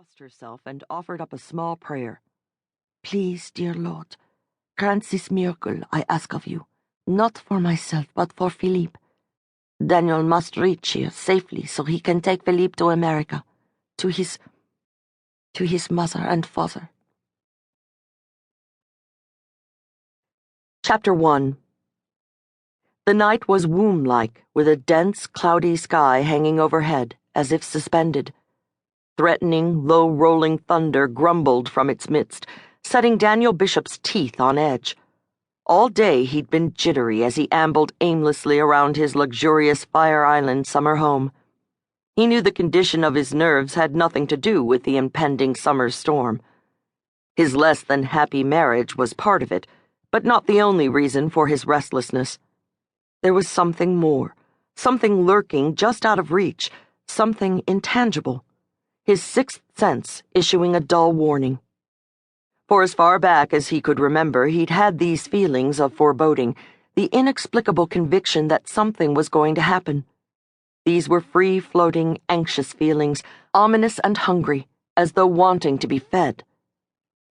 crossed herself and offered up a small prayer. Please, dear Lord, grant this miracle I ask of you, not for myself, but for Philippe. Daniel must reach here safely so he can take Philippe to America, to his mother and father. Chapter 1. The night was womb-like, with a dense, cloudy sky hanging overhead, as if suspended. Threatening, low-rolling thunder grumbled from its midst, setting Daniel Bishop's teeth on edge. All day he'd been jittery as he ambled aimlessly around his luxurious Fire Island summer home. He knew the condition of his nerves had nothing to do with the impending summer storm. His less-than-happy marriage was part of it, but not the only reason for his restlessness. There was something more, something lurking just out of reach, something intangible. His sixth sense issuing a dull warning. For as far back as he could remember, he'd had these feelings of foreboding, the inexplicable conviction that something was going to happen. These were free-floating, anxious feelings, ominous and hungry, as though wanting to be fed.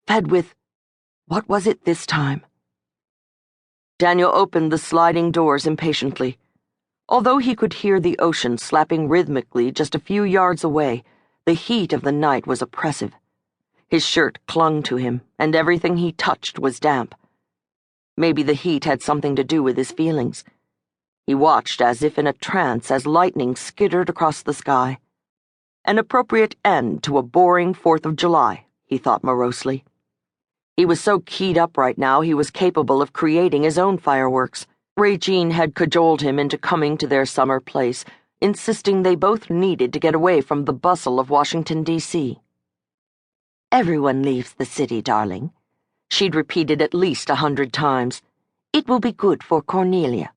Fed with... what was it this time? Daniel opened the sliding doors impatiently. Although he could hear the ocean slapping rhythmically just a few yards away, the heat of the night was oppressive. His shirt clung to him, and everything he touched was damp. Maybe the heat had something to do with his feelings. He watched as if in a trance as lightning skittered across the sky. An appropriate end to a boring 4th of July, he thought morosely. He was so keyed up right now he was capable of creating his own fireworks. Regine had cajoled him into coming to their summer place, insisting they both needed to get away from the bustle of Washington, D.C. Everyone leaves the city, darling. She'd repeated at least 100 times. It will be good for Cornelia.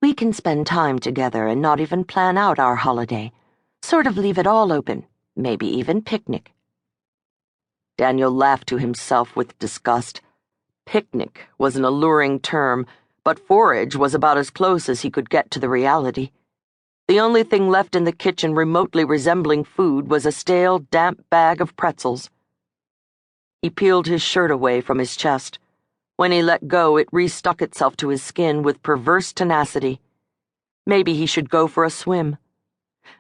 We can spend time together and not even plan out our holiday. Sort of leave it all open, maybe even picnic. Daniel laughed to himself with disgust. Picnic was an alluring term, but forage was about as close as he could get to the reality. The only thing left in the kitchen remotely resembling food was a stale, damp bag of pretzels. He peeled his shirt away from his chest. When he let go, it restuck itself to his skin with perverse tenacity. Maybe he should go for a swim.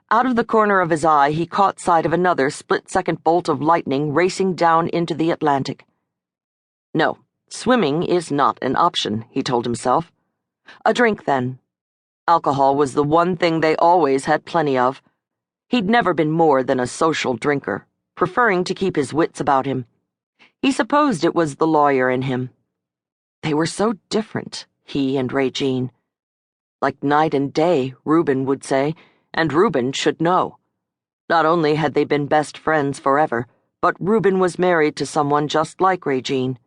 Out of the corner of his eye, he caught sight of another split-second bolt of lightning racing down into the Atlantic. No, swimming is not an option, he told himself. A drink, then. Alcohol was the one thing they always had plenty of. He'd never been more than a social drinker, preferring to keep his wits about him. He supposed it was the lawyer in him. They were so different, he and Regine. Like night and day, Reuben would say, and Reuben should know. Not only had they been best friends forever, but Reuben was married to someone just like Regine.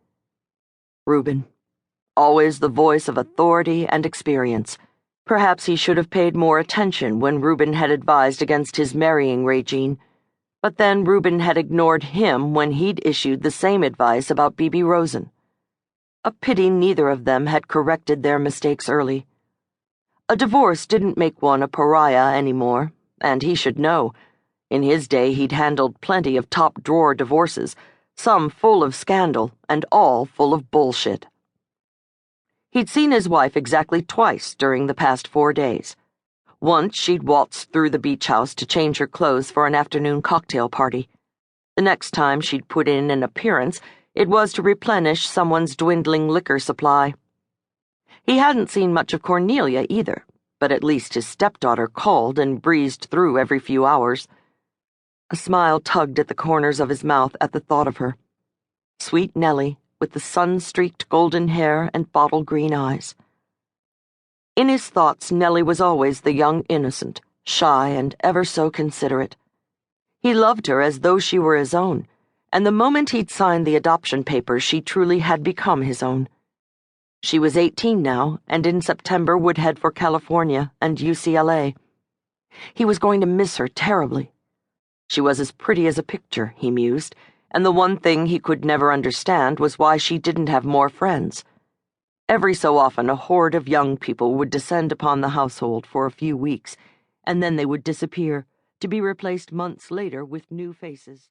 Reuben, always the voice of authority and experience. Perhaps he should have paid more attention when Reuben had advised against his marrying Regine, but then Reuben had ignored him when he'd issued the same advice about B.B. Rosen. A pity neither of them had corrected their mistakes early. A divorce didn't make one a pariah anymore, and he should know. In his day he'd handled plenty of top-drawer divorces, some full of scandal and all full of bullshit. He'd seen his wife exactly twice during the past 4 days. Once she'd waltzed through the beach house to change her clothes for an afternoon cocktail party. The next time she'd put in an appearance, it was to replenish someone's dwindling liquor supply. He hadn't seen much of Cornelia either, but at least his stepdaughter called and breezed through every few hours. A smile tugged at the corners of his mouth at the thought of her. Sweet Nellie, with the sun-streaked golden hair and bottle-green eyes. In his thoughts, Nellie was always the young innocent, shy and ever so considerate. He loved her as though she were his own, and the moment he'd signed the adoption papers, she truly had become his own. She was 18 now, and in September would head for California and UCLA. He was going to miss her terribly. She was as pretty as a picture, he mused, and the one thing he could never understand was why she didn't have more friends. Every so often a horde of young people would descend upon the household for a few weeks, and then they would disappear, to be replaced months later with new faces.